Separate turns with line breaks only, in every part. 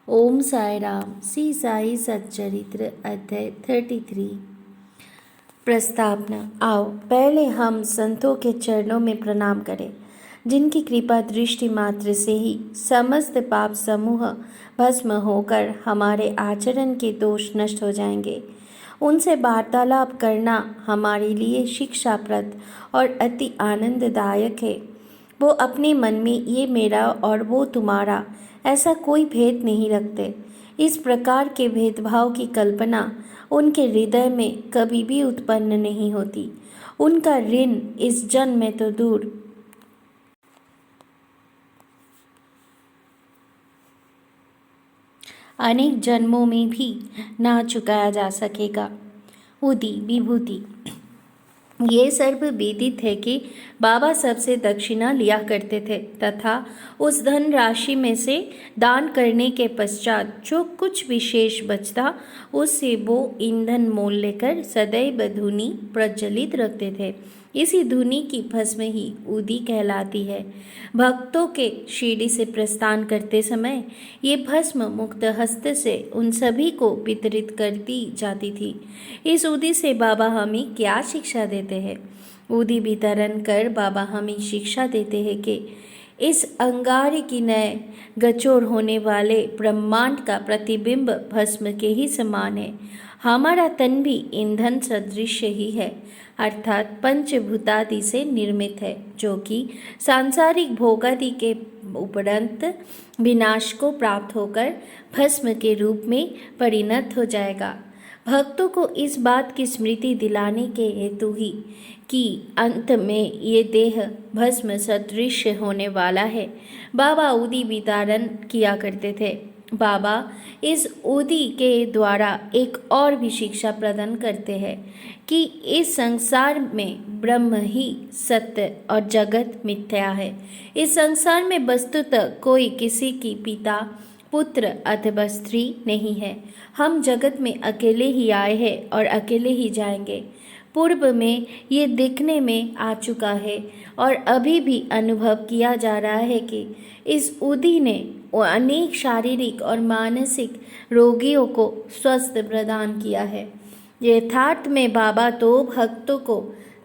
ओम साई राम। श्री साई सच्चरित्र अध्याय 33। प्रस्तावना। आओ पहले हम संतों के चरणों में प्रणाम करें, जिनकी कृपा दृष्टि मात्र से ही समस्त पाप समूह भस्म होकर हमारे आचरण के दोष नष्ट हो जाएंगे। उनसे वार्तालाप करना हमारे लिए शिक्षाप्रद और अति आनंददायक है। वो अपने मन में ये मेरा और वो तुम्हारा ऐसा कोई भेद नहीं रखते। इस प्रकार के भेदभाव की कल्पना उनके हृदय में कभी भी उत्पन्न नहीं होती। उनका ऋण इस जन्म में तो दूर, अनेक जन्मों में भी ना चुकाया जा सकेगा। उदी विभूति। ये सर्व विदित है कि बाबा सबसे दक्षिणा लिया करते थे तथा उस धन राशि में से दान करने के पश्चात जो कुछ विशेष बचता उससे वो ईंधन मोल लेकर सदैव धूनी प्रज्वलित रखते थे। इसी धूनी की भस्म ही उदी कहलाती है। भक्तों के शिरडी से प्रस्थान करते समय ये भस्म मुक्त हस्त से उन सभी को वितरित कर दी जाती थी। इस उदी से बाबा हमें क्या शिक्षा देते हैं? उदी वितरण कर बाबा हमें शिक्षा देते हैं कि इस अंगार की नए गचोर होने वाले ब्रह्मांड का प्रतिबिंब भस्म के ही समान है। हमारा तन भी ईंधन सदृश ही है, अर्थात पंचभूतादि से निर्मित है, जो कि सांसारिक भोगादि के उपरंत विनाश को प्राप्त होकर भस्म के रूप में परिणत हो जाएगा। भक्तों को इस बात की स्मृति दिलाने के हेतु ही कि अंत में ये देह भस्म सदृश होने वाला है, बाबा उदी वितरण किया करते थे। बाबा इस उदी के द्वारा एक और भी शिक्षा प्रदान करते हैं कि इस संसार में ब्रह्म ही सत्य और जगत मिथ्या है। इस संसार में वस्तुतः कोई किसी की पिता पुत्र अथवा स्त्री नहीं है। हम जगत में अकेले ही आए हैं और अकेले ही जाएंगे। पूर्व में ये देखने में आ चुका है और अभी भी अनुभव किया जा रहा है कि इस उदी ने अनेक शारीरिक और मानसिक रोगियों को स्वस्थ प्रदान किया है। यथार्थ में बाबा तो भक्तों को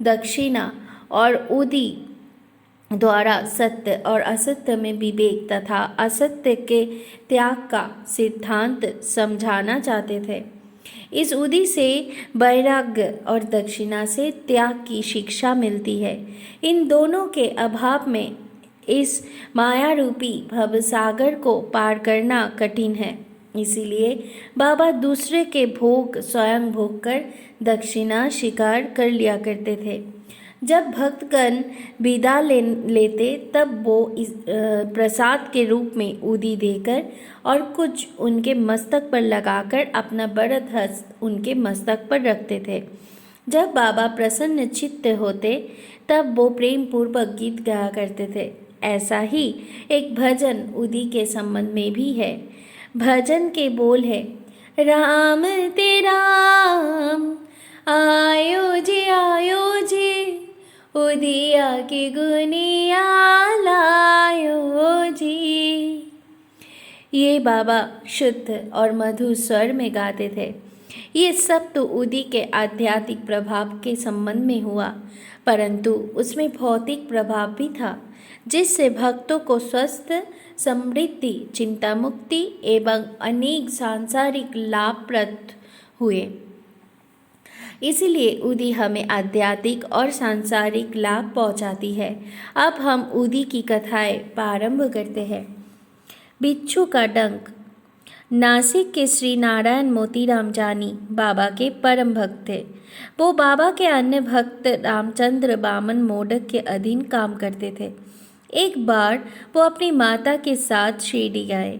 दक्षिणा और उदी द्वारा सत्य और असत्य में विवेक तथा असत्य के त्याग का सिद्धांत समझाना चाहते थे। इस उदी से वैराग्य और दक्षिणा से त्याग की शिक्षा मिलती है। इन दोनों के अभाव में इस माया रूपी भवसागर को पार करना कठिन है। इसीलिए बाबा दूसरे के भोग स्वयं भोग कर दक्षिणा स्वीकार कर लिया करते थे। जब भक्तगण विदा लेते तब वो इस प्रसाद के रूप में उदी देकर और कुछ उनके मस्तक पर लगाकर अपना वरद हस्त उनके मस्तक पर रखते थे। जब बाबा प्रसन्न चित्त होते तब वो प्रेम पूर्वक गीत गाया करते थे। ऐसा ही एक भजन उदी के संबंध में भी है। भजन के बोल है, राम ते राम आयो जे उदिया की गुनिया लायो जी। ये बाबा शुद्ध और मधुर स्वर में गाते थे। ये सब तो उदी के आध्यात्मिक प्रभाव के संबंध में हुआ, परंतु उसमें भौतिक प्रभाव भी था, जिससे भक्तों को स्वस्थ, समृद्धि, चिंता मुक्ति एवं अनेक सांसारिक लाभप्रद हुए। इसीलिए उदी हमें आध्यात्मिक और सांसारिक लाभ पहुंचाती है। अब हम उदी की कथाएं प्रारंभ करते हैं। बिच्छू का डंक। नासिक के श्री नारायण मोतीराम जानी बाबा के परम भक्त थे। वो बाबा के अन्य भक्त रामचंद्र बामन मोडक के अधीन काम करते थे। एक बार वो अपनी माता के साथ शिरडी गए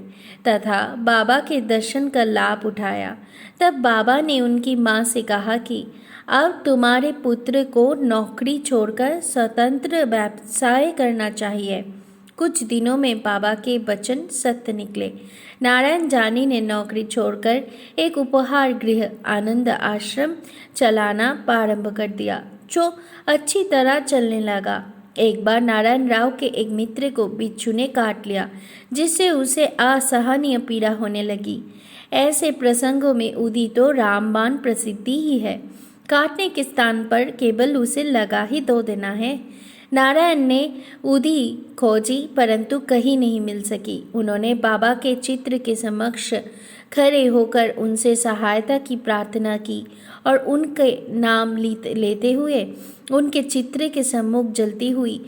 तथा बाबा के दर्शन का लाभ उठाया। तब बाबा ने उनकी माँ से कहा कि अब तुम्हारे पुत्र को नौकरी छोड़कर स्वतंत्र व्यवसाय करना चाहिए। कुछ दिनों में बाबा के वचन सत्य निकले। नारायण जानी ने नौकरी छोड़कर एक उपहार गृह आनंद आश्रम चलाना प्रारंभ कर दिया, जो अच्छी तरह चलने लगा। एक बार नारायण राव के एक मित्र को बिच्छू ने काट लिया, जिससे उसे असहनीय पीड़ा होने लगी। ऐसे प्रसंगों में उदी तो रामबाण प्रसिद्धि ही है। काटने के स्थान पर केवल उसे लगा ही दो देना है। नारायण ने उदी खोजी परंतु कहीं नहीं मिल सकी। उन्होंने बाबा के चित्र के समक्ष खड़े होकर उनसे सहायता की प्रार्थना की और उनके नाम लेते हुए उनके चित्र के सम्मुख जलती हुई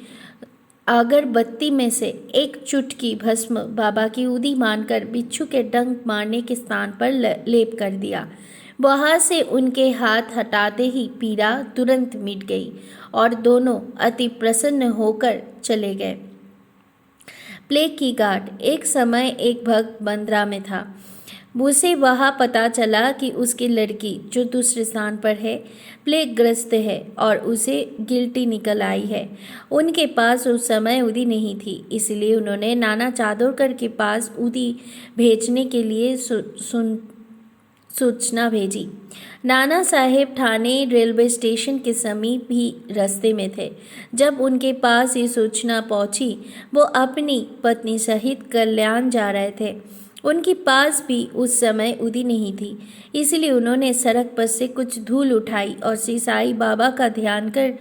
अगरबत्ती में से एक चुटकी भस्म बाबा की उदी मानकर बिच्छू के डंक मारने के स्थान पर लेप कर दिया। वहां से उनके हाथ हटाते ही पीड़ा तुरंत मिट गई और दोनों अति प्रसन्न होकर चले गए। प्लेग की गांठ। एक समय एक भक्त बंदरा में था। उसे वहाँ पता चला कि उसकी लड़की जो दूसरे स्थान पर है प्लेग ग्रस्त है और उसे गिल्टी निकल आई है। उनके पास उस समय उदी नहीं थी, इसलिए उन्होंने नाना चादोरकर के पास उदी भेजने के लिए सूचना भेजी। नाना साहेब ठाणे रेलवे स्टेशन के समीप ही रास्ते में थे। जब उनके पास ये सूचना पहुंची, वो अपनी पत्नी सहित कल्याण जा रहे थे। उनके पास भी उस समय उदी नहीं थी, इसलिए उन्होंने सड़क पर से कुछ धूल उठाई और श्री साईं बाबा का ध्यान कर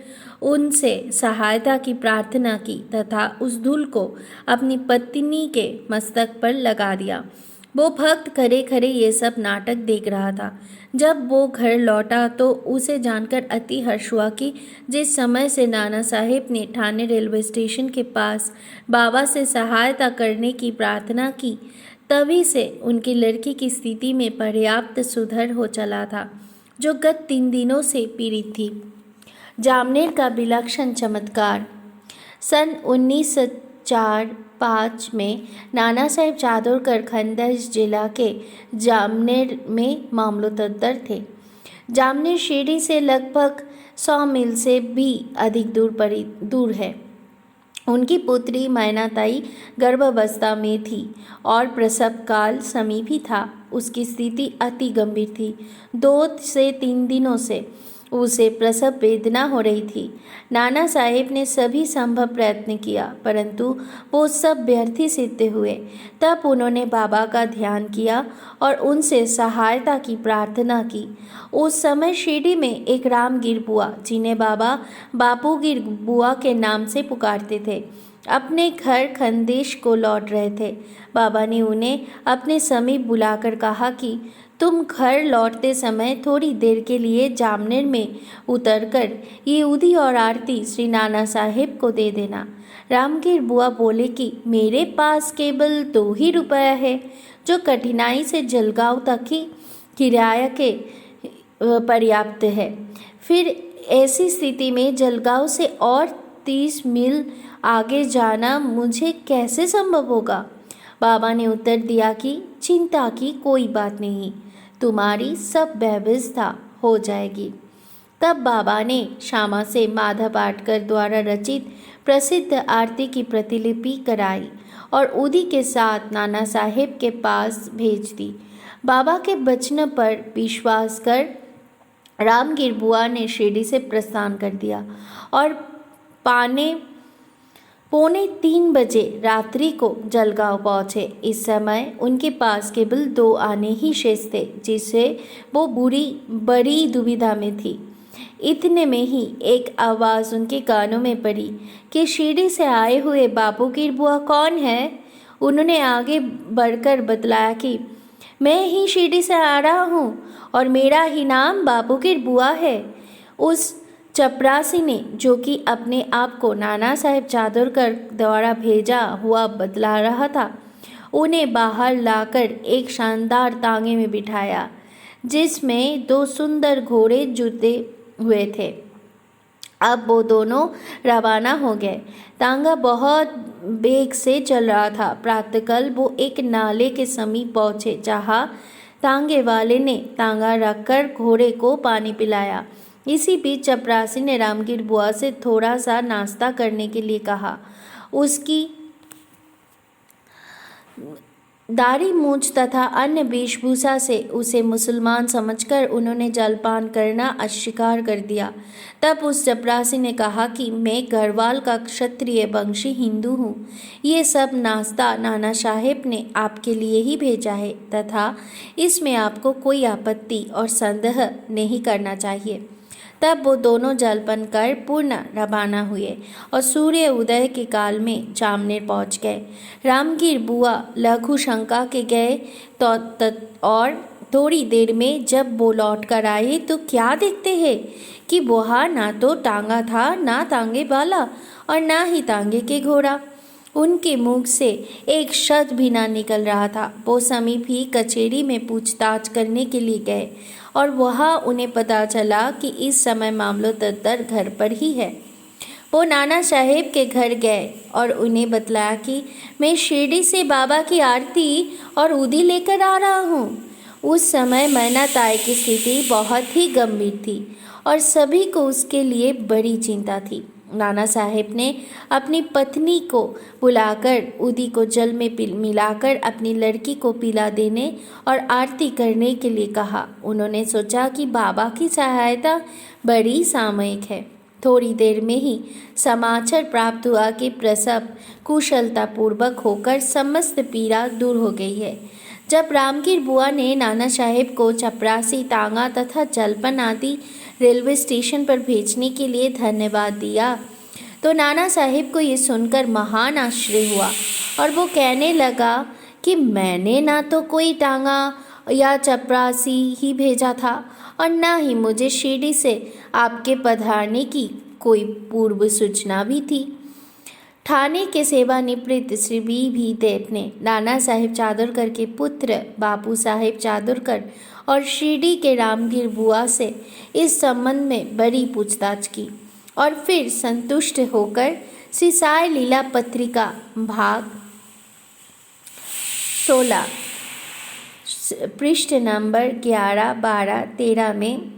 उनसे सहायता की प्रार्थना की तथा उस धूल को अपनी पत्नी के मस्तक पर लगा दिया। वो भक्त खड़े खड़े ये सब नाटक देख रहा था। जब वो घर लौटा तो उसे जानकर अति हर्ष हुआ कि जिस समय से नाना साहेब ने ठाणे रेलवे स्टेशन के पास बाबा से सहायता करने की प्रार्थना की, तभी से उनकी लड़की की स्थिति में पर्याप्त सुधार हो चला था, जो गत 3 दिनों से पीड़ित थी। जामनेर का विलक्षण चमत्कार। सन 1904-5 में नाना साहेब चादोरकर खंडस जिला के जामनेर में मामलोतर थे। जामनेर शिरडी से लगभग 100 मील से भी अधिक दूर है। उनकी पुत्री मैनाताई गर्भावस्था में थी और प्रसव काल समीप ही था। उसकी स्थिति अति गंभीर थी। 2 से 3 दिनों से उसे प्रसव वेदना हो रही थी। नाना साहेब ने सभी संभव प्रयत्न किया, परंतु वो सब व्यर्थ ही सिद्ध हुए। तब उन्होंने बाबा का ध्यान किया और उनसे सहायता की प्रार्थना की। उस समय शिरडी में एक रामगिर बुआ, जिन्हें बाबा बापूगिर बुआ के नाम से पुकारते थे, अपने घर खंदेश को लौट रहे थे। बाबा ने उन्हें अपने समीप बुलाकर कहा कि तुम घर लौटते समय थोड़ी देर के लिए जामनेर में उतरकर ये उदी और आरती श्री नाना साहेब को दे देना। रामगिर बुआ बोले कि मेरे पास केवल 2 ही रुपया है, जो कठिनाई से जलगांव तक ही किराया के पर्याप्त है। फिर ऐसी स्थिति में जलगांव से और 30 मील आगे जाना मुझे कैसे संभव होगा। बाबा ने उत्तर दिया कि चिंता की कोई बात नहीं, तुम्हारी सब व्यवस्था हो जाएगी। तब बाबा ने श्यामा से माधव पाटकर द्वारा रचित प्रसिद्ध आरती की प्रतिलिपि कराई और उदी के साथ नाना साहेब के पास भेज दी। बाबा के वचन पर विश्वास कर रामगिर बुआ ने शिरडी से प्रस्थान कर दिया और पौने 3 बजे रात्रि को जलगांव पहुँचे। इस समय उनके पास केवल 2 आने ही शेष थे, जिससे वो बड़ी दुविधा में थी। इतने में ही एक आवाज़ उनके कानों में पड़ी कि शिरडी से आए हुए बापूगिर बुआ कौन है। उन्होंने आगे बढ़कर बतलाया कि मैं ही शिरडी से आ रहा हूँ और मेरा ही नाम बापूगिर बुआ है। उस चपरासी ने, जो कि अपने आप को नाना साहेब चादोरकर द्वारा भेजा हुआ बतला रहा था, उन्हें बाहर लाकर एक शानदार तांगे में बिठाया, जिसमें 2 सुंदर घोड़े जुते हुए थे। अब वो दोनों रवाना हो गए। तांगा बहुत वेग से चल रहा था। प्रातःकाल वो एक नाले के समीप पहुँचे, जहाँ तांगे वाले ने तांगा रखकर घोड़े को पानी पिलाया। इसी बीच चपरासी ने रामगिर बुआ से थोड़ा सा नाश्ता करने के लिए कहा। दाढ़ी मूंछ तथा अन्य वेशभूषा से उसे मुसलमान समझकर उन्होंने जलपान करना अस्वीकार कर दिया। तब उस चपरासी ने कहा कि मैं गढ़वाल का क्षत्रिय वंशी हिंदू हूँ। ये सब नाश्ता नाना साहेब ने आपके लिए ही भेजा है तथा इसमें आपको कोई आपत्ति और संदेह नहीं करना चाहिए। तब वो दोनों जलपन कर पूर्ण रवाना हुए और सूर्य उदय के काल में जामनेर पहुंच गए। रामगीर बुआ लघु शंका के गए और थोड़ी देर में जब वो लौट कर आए तो क्या देखते हैं कि वहाँ ना तो टांगा था, ना तांगे वाला और ना ही तांगे के घोड़ा। उनके मुख से एक शब्द भी ना निकल रहा था। वो समीप ही कचहरी में पूछताछ करने के लिए गए और वहाँ उन्हें पता चला कि इस समय मामलो दफ्तर घर पर ही है। वो नाना साहेब के घर गए और उन्हें बतलाया कि मैं शिरडी से बाबा की आरती और उदी लेकर आ रहा हूँ। उस समय मैना ताई की स्थिति बहुत ही गंभीर थी और सभी को उसके लिए बड़ी चिंता थी। नाना साहेब ने अपनी पत्नी को बुलाकर उदी को जल में मिलाकर अपनी लड़की को पिला देने और आरती करने के लिए कहा। उन्होंने सोचा कि बाबा की सहायता बड़ी सामयिक है। थोड़ी देर में ही समाचार प्राप्त हुआ कि प्रसव कुशलतापूर्वक होकर समस्त पीड़ा दूर हो गई है। जब रामगीर बुआ ने नाना साहेब को चपरासी, तांगा तथा जलपन आदि रेलवे स्टेशन पर भेजने के लिए धन्यवाद दिया तो नाना साहेब को ये सुनकर महान आश्चर्य हुआ और वो कहने लगा कि मैंने ना तो कोई टांगा या चपरासी ही भेजा था और ना ही मुझे शिरडी से आपके पधारने की कोई पूर्व सूचना भी थी। ठाणे के सेवानिवृत्त श्री भी देव ने नाना साहेब चादुरकर के पुत्र बापू साहेब चादुरकर और शिरडी के रामगीर बुआ से इस संबंध में बड़ी पूछताछ की और फिर संतुष्ट होकर श्री साई लीला पत्रिका भाग 16 पृष्ठ नंबर 11, 12, 13 में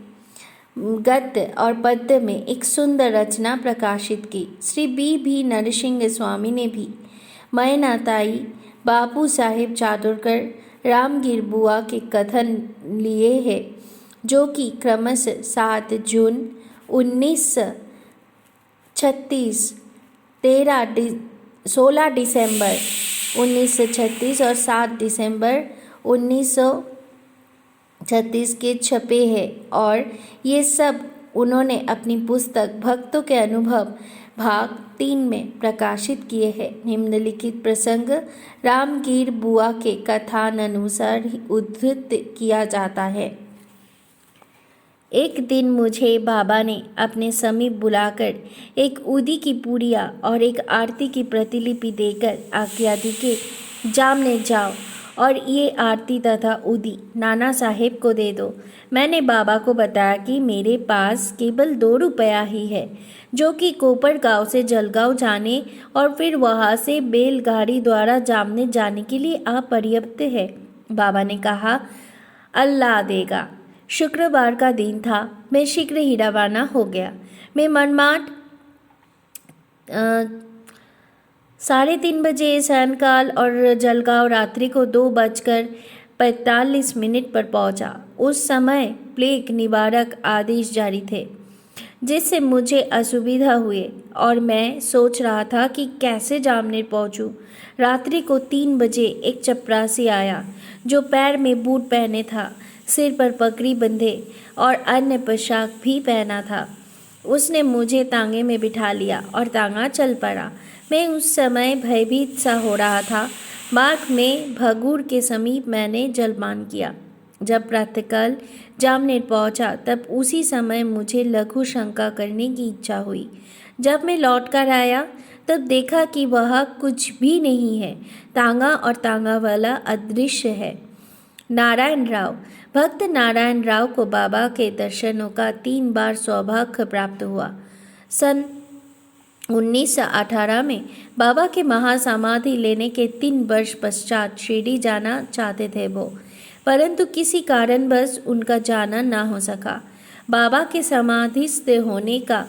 गद्य और पद्य में एक सुंदर रचना प्रकाशित की। श्री भी नरसिंह स्वामी ने भी मैना ताई, बापू साहेब चादुरकर, रामगीर बुआ के कथन लिए हैं जो कि क्रमशः 7 जून 1936, 16 दिसंबर 1936 और 7 दिसंबर 1936 के छपे हैं और ये सब उन्होंने अपनी पुस्तक भक्तों के अनुभव भाग 3 में प्रकाशित किए हैं। निम्नलिखित प्रसंग रामगीर बुआ के कथानुसार उद्धृत किया जाता है। एक दिन मुझे बाबा ने अपने समीप बुलाकर एक उदी की पुड़िया और एक आरती की प्रतिलिपि देकर आज्ञा दी कि जामनेर जाओ और ये आरती तथा उदी नाना साहेब को दे दो। मैंने बाबा को बताया कि मेरे पास केवल 2 रुपया ही है जो कि कोपर गांव से जलगांव जाने और फिर वहां से बैलगाड़ी द्वारा जामनेर जाने के लिए अपर्याप्त है। बाबा ने कहा, अल्लाह देगा। शुक्रवार का दिन था। मैं शीघ्र ही रवाना हो गया। मैं मनमाड 3:30 बजे सायंकाल और जलगांव रात्रि को 2:45 पर पहुंचा। उस समय प्लेग निवारक आदेश जारी थे जिससे मुझे असुविधा हुई और मैं सोच रहा था कि कैसे जामनेर पहुंचूं। रात्रि को 3 बजे एक चपरासी आया जो पैर में बूट पहने था, सिर पर पगड़ी बंधे और अन्य पोशाक भी पहना था। उसने मुझे तांगे में बिठा लिया और तांगा चल पड़ा। मैं उस समय भयभीत सा हो रहा था। मार्ग में भगूर के समीप मैंने जलपान किया। जब प्रातःकाल जामनेर पहुंचा तब उसी समय मुझे लघु शंका करने की इच्छा हुई। जब मैं लौटकर आया तब देखा कि वह कुछ भी नहीं है। तांगा और तांगा वाला अदृश्य है। नारायण राव, भक्त नारायण राव को बाबा के दर्शनों का 3 बार सौभाग्य प्राप्त हुआ। सन 1918 में बाबा के महासमाधि लेने के 3 वर्ष पश्चात शिरडी जाना चाहते थे वो, परंतु किसी कारणवश उनका जाना ना हो सका। बाबा के समाधिस्थ होने का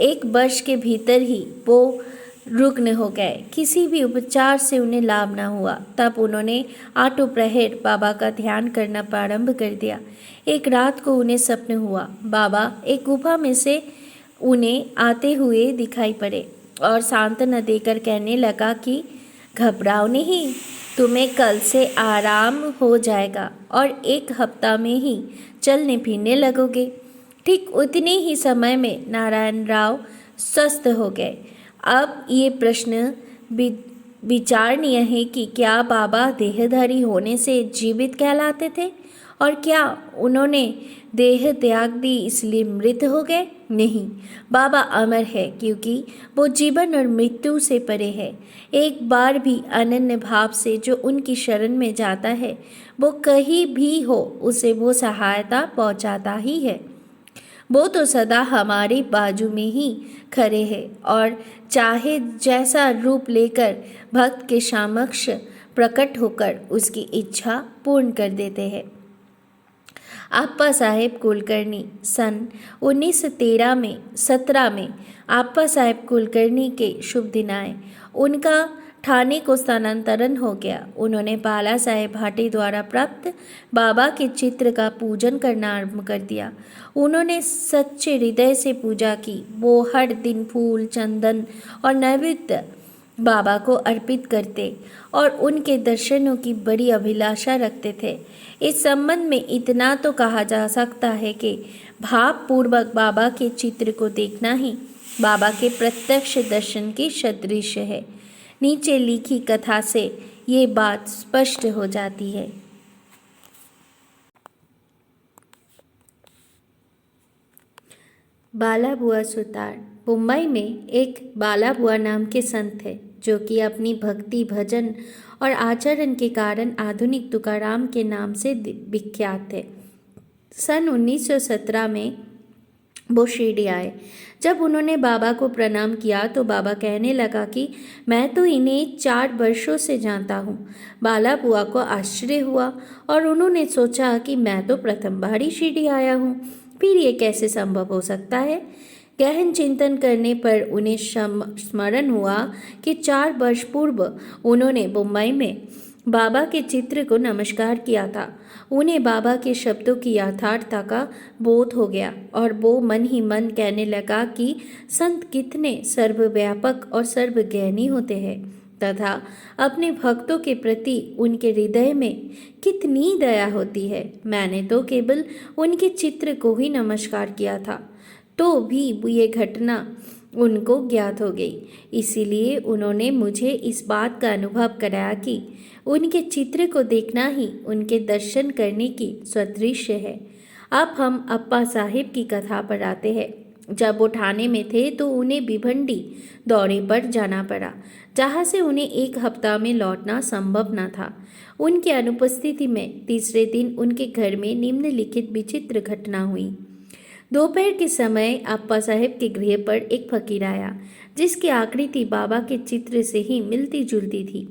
1 वर्ष के भीतर ही वो रुग्ण हो गए। किसी भी उपचार से उन्हें लाभ न हुआ। तब उन्होंने आठों प्रहर बाबा का ध्यान करना प्रारंभ कर दिया। एक रात को उन्हें स्वप्न हुआ, बाबा एक गुफा में से उन्हें आते हुए दिखाई पड़े और सांत्वना देकर कहने लगा कि घबराओ नहीं, तुम्हें कल से आराम हो जाएगा और एक हफ्ता में ही चलने फिरने लगोगे। ठीक उतने ही समय में नारायण राव स्वस्थ हो गए। अब ये प्रश्न विचारणीय है कि क्या बाबा देहधारी होने से जीवित कहलाते थे और क्या उन्होंने देह त्याग दी इसलिए मृत हो गए? नहीं, बाबा अमर है क्योंकि वो जीवन और मृत्यु से परे है। एक बार भी अनन्य भाव से जो उनकी शरण में जाता है वो कहीं भी हो उसे वो सहायता पहुंचाता ही है। वो तो सदा हमारे बाजू में ही खड़े हैं और चाहे जैसा रूप लेकर भक्त के समक्ष प्रकट होकर उसकी इच्छा पूर्ण कर देते हैं। आप्पा साहेब कुलकर्णी सन 1917 में आप्पा साहेब कुलकर्णी के शुभ दिन आए। उनका ठाणे को स्थानांतरण हो गया। उन्होंने बाला साहेब भाटे द्वारा प्राप्त बाबा के चित्र का पूजन करना आरंभ कर दिया। उन्होंने सच्चे हृदय से पूजा की। वो हर दिन फूल, चंदन और नैवेद्य बाबा को अर्पित करते और उनके दर्शनों की बड़ी अभिलाषा रखते थे। इस संबंध में इतना तो कहा जा सकता है कि भावपूर्वक बाबा के चित्र को देखना ही बाबा के प्रत्यक्ष दर्शन की सदृश है। नीचे लिखी कथा से ये बात स्पष्ट हो जाती है। बाला बुआ सुतार। मुंबई में एक बाला बुआ नाम के संत थे जो कि अपनी भक्ति, भजन और आचरण के कारण आधुनिक तुकाराम के नाम से विख्यात थे। सन 1917 में वो शिरडी आए। जब उन्होंने बाबा को प्रणाम किया तो बाबा कहने लगा कि मैं तो इन्हें 4 वर्षों से जानता हूँ। बाला बुआ को आश्चर्य हुआ और उन्होंने सोचा कि मैं तो प्रथम बार ही शिरडी आया हूँ, फिर ये कैसे संभव हो सकता है। गहन चिंतन करने पर उन्हें स्मरण हुआ कि 4 वर्ष पूर्व उन्होंने मुंबई में बाबा के चित्र को नमस्कार किया था। उन्हें बाबा के शब्दों की यथार्थता का बोध हो गया और वो मन ही मन कहने लगा कि संत कितने सर्वव्यापक और सर्वज्ञानी होते हैं तथा अपने भक्तों के प्रति उनके हृदय में कितनी दया होती है। मैंने तो केवल उनके चित्र को ही नमस्कार किया था तो भी ये घटना उनको ज्ञात हो गई। इसीलिए उन्होंने मुझे इस बात का अनुभव कराया कि उनके चित्र को देखना ही उनके दर्शन करने की सदृश है। अब हम अप्पा साहिब की कथा पर आते हैं। जब वो ठाणे में थे तो उन्हें भिवंडी दौरे पर जाना पड़ा, जहाँ से उन्हें 1 हफ्ता में लौटना संभव न था। उनकी अनुपस्थिति में तीसरे दिन उनके घर में निम्नलिखित विचित्र घटना हुई। दोपहर के समय अप्पा साहेब के गृह पर एक फकीर आया जिसकी आकृति बाबा के चित्र से ही मिलती जुलती थी।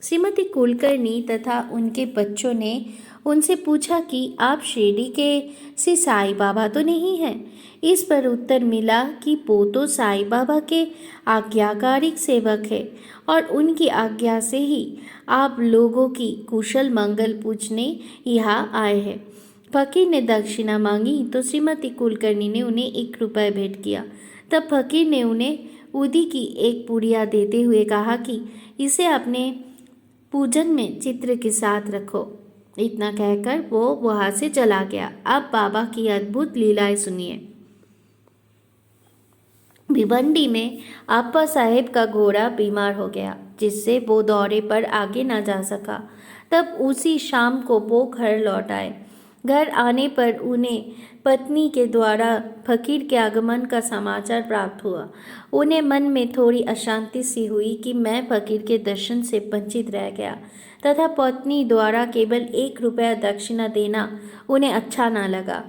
श्रीमती कुलकर्णी तथा उनके बच्चों ने उनसे पूछा कि आप शिरडी के से साईं बाबा तो नहीं हैं। इस पर उत्तर मिला कि वो तो साईं बाबा के आज्ञाकारी सेवक है और उनकी आज्ञा से ही आप लोगों की कुशल मंगल पूछने यहाँ आए हैं। फकीर ने दक्षिणा मांगी तो श्रीमती कुलकर्णी ने उन्हें 1 रुपया भेंट किया। तब फकीर ने उन्हें उदी की एक पुड़िया देते हुए कहा कि इसे अपने पूजन में चित्र के साथ रखो। इतना कहकर वो वहाँ से चला गया। अब बाबा की अद्भुत लीलाएं सुनिए। भिवंडी में अप्पा साहेब का घोड़ा बीमार हो गया जिससे वो दौरे पर आगे न जा सका। तब उसी शाम को वो घर लौट आए। घर आने पर उन्हें पत्नी के द्वारा फकीर के आगमन का समाचार प्राप्त हुआ। उन्हें मन में थोड़ी अशांति सी हुई कि मैं फकीर के दर्शन से वंचित रह गया तथा पत्नी द्वारा केवल 1 रुपया दक्षिणा देना उन्हें अच्छा ना लगा।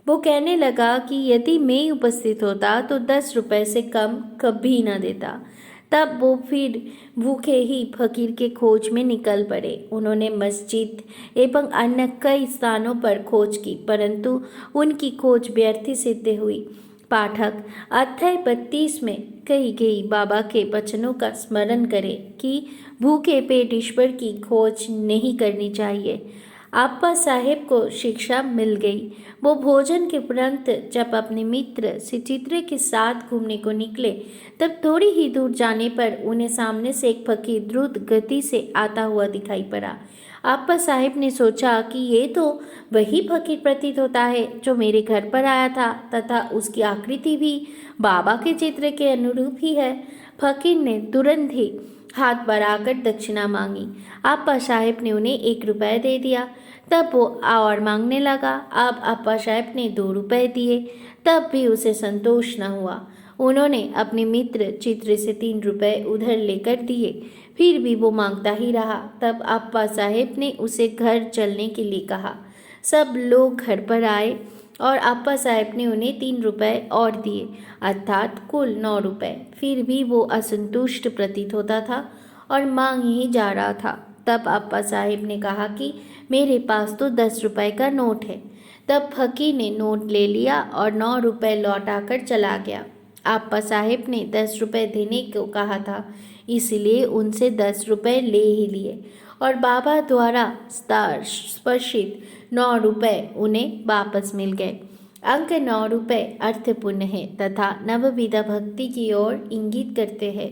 वो कहने लगा कि यदि मैं उपस्थित होता तो 10 रुपये से कम कभी न देता। तब वो फिर भूखे ही फकीर के खोज में निकल पड़े। उन्होंने मस्जिद एवं अन्य कई स्थानों पर खोज की परंतु उनकी खोज व्यर्थ सिद्ध हुई। पाठक अध्याय 32 में कही गई बाबा के वचनों का स्मरण करें कि भूखे पेट ईश्वर की खोज नहीं करनी चाहिए। आप्पा साहेब को शिक्षा मिल गई। वो भोजन के उपरांत जब अपने मित्र सुचित्रा के साथ घूमने को निकले तब थोड़ी ही दूर जाने पर उन्हें सामने से एक फकीर द्रुत गति से आता हुआ दिखाई पड़ा। आप्पा साहेब ने सोचा कि ये तो वही फकीर प्रतीत होता है जो मेरे घर पर आया था तथा उसकी आकृति भी बाबा के चित्र के अनुरूप ही है। फकीर ने तुरंत ही हाथ बढ़ाकर दक्षिणा मांगी। आप्पा साहेब ने उन्हें 1 रुपया दे दिया। तब वो और मांगने लगा। अब आप्पा साहेब ने 2 रुपये दिए, तब भी उसे संतोष न हुआ। उन्होंने अपने मित्र चित्र से 3 रुपये उधर लेकर दिए, फिर भी वो मांगता ही रहा। तब आप्पा साहेब ने उसे घर चलने के लिए कहा। सब लोग घर पर आए और आप्पा साहेब ने उन्हें 3 रुपये और दिए, अर्थात कुल 9 रुपये। फिर भी वो असंतुष्ट प्रतीत होता था और मांग ही जा रहा था। तब आप्पा साहेब ने कहा कि मेरे पास तो 10 रुपये का नोट है। तब फकीर ने नोट ले लिया और 9 रुपये लौटाकर चला गया। आप्पा साहेब ने 10 रुपये देने को कहा था, इसलिए उनसे 10 रुपये ले ही लिए और बाबा द्वारा स्पर्शित 9 रुपये उन्हें वापस मिल गए। अंक 9 रुपये अर्थपूर्ण है तथा नवविधा भक्ति की ओर इंगित करते हैं।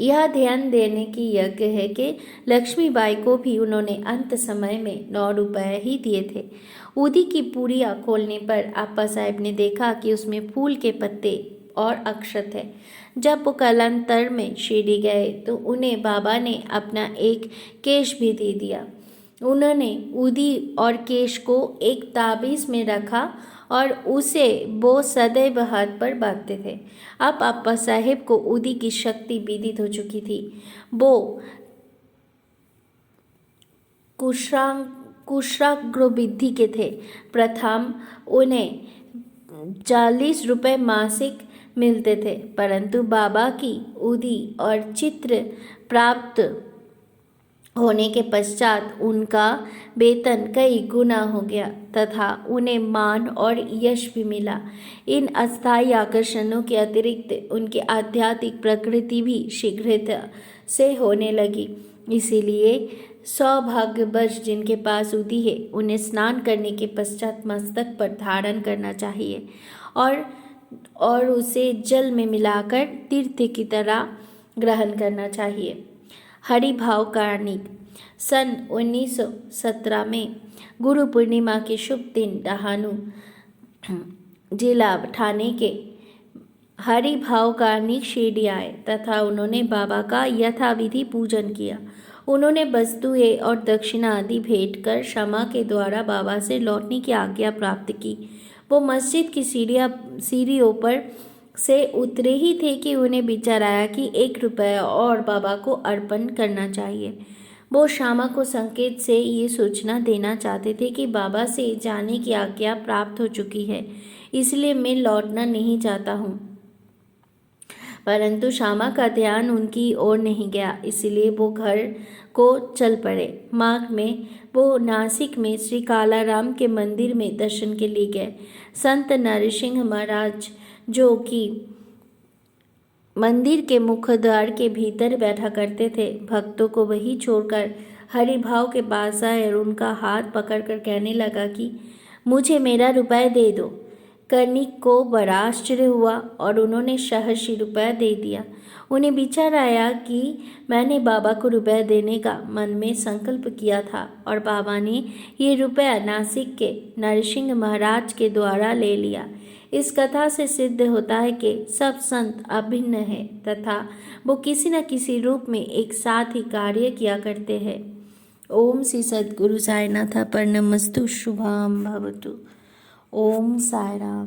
यह ध्यान देने की यज्ञ है कि लक्ष्मीबाई को भी उन्होंने अंत समय में 9 रुपये ही दिए थे। उदी की पूरियाँ खोलने पर आप्पा साहेब ने देखा कि उसमें फूल के पत्ते और अक्षत है। जब वो कालांतर में शिरडी गए तो उन्हें बाबा ने अपना एक केश भी दे दिया। उन्होंने उदी और केश को एक ताबीज़ में रखा और उसे वो सदैव हाथ पर बांधते थे। अब आप्पा साहेब को उदी की शक्ति विदित हो चुकी थी। वो कुशाग्रबुद्धि के थे। प्रथम उन्हें 40 रुपये मासिक मिलते थे, परंतु बाबा की उदी और चित्र प्राप्त होने के पश्चात उनका वेतन कई गुना हो गया तथा उन्हें मान और यश भी मिला। इन अस्थायी आकर्षणों के अतिरिक्त उनकी आध्यात्मिक प्रकृति भी शीघ्रता से होने लगी। इसीलिए सौभाग्यवश जिनके पास उदी है उन्हें स्नान करने के पश्चात मस्तक पर धारण करना चाहिए और उसे जल में मिलाकर तीर्थ की तरह ग्रहण करना चाहिए। हरिभाव कार्णिक सन 1917 में गुरु पूर्णिमा के शुभ दिन डहाणू जिला ठाणे के हरिभाव कार्णिक शिरडी आए तथा उन्होंने बाबा का यथाविधि पूजन किया। उन्होंने वस्तुएं और दक्षिणा आदि भेंट कर क्षमा के द्वारा बाबा से लौटने की आज्ञा प्राप्त की। वो मस्जिद की सीढ़ियों पर से उतरे ही थे कि उन्हें विचार आया कि 1 रुपया और बाबा को अर्पण करना चाहिए। वो श्यामा को संकेत से ये सूचना देना चाहते थे कि बाबा से जाने की आज्ञा प्राप्त हो चुकी है, इसलिए मैं लौटना नहीं चाहता हूँ। परंतु श्यामा का ध्यान उनकी ओर नहीं गया, इसलिए वो घर को चल पड़े। मार्ग में वो नासिक में श्री कालाराम के मंदिर में दर्शन के लिए गए। संत नरसिंह महाराज जो कि मंदिर के मुख्य द्वार के भीतर बैठा करते थे, भक्तों को वही छोड़कर हरिभाव के पास आए और उनका हाथ पकड़कर कहने लगा कि मुझे मेरा रुपया दे दो। कर्णिक को बड़ा आश्चर्य हुआ और उन्होंने सहर्षि रुपया दे दिया। उन्हें विचार आया कि मैंने बाबा को रुपया देने का मन में संकल्प किया था और बाबा ने ये रुपया नासिक के नरसिंह महाराज के द्वारा ले लिया। इस कथा से सिद्ध होता है कि सब संत अभिन्न है तथा वो किसी न किसी रूप में एक साथ ही कार्य किया करते हैं। ओम श्री सद्गुरु साईनाथ अर्पणमस्तु। शुभम भवतु। ओम साई राम।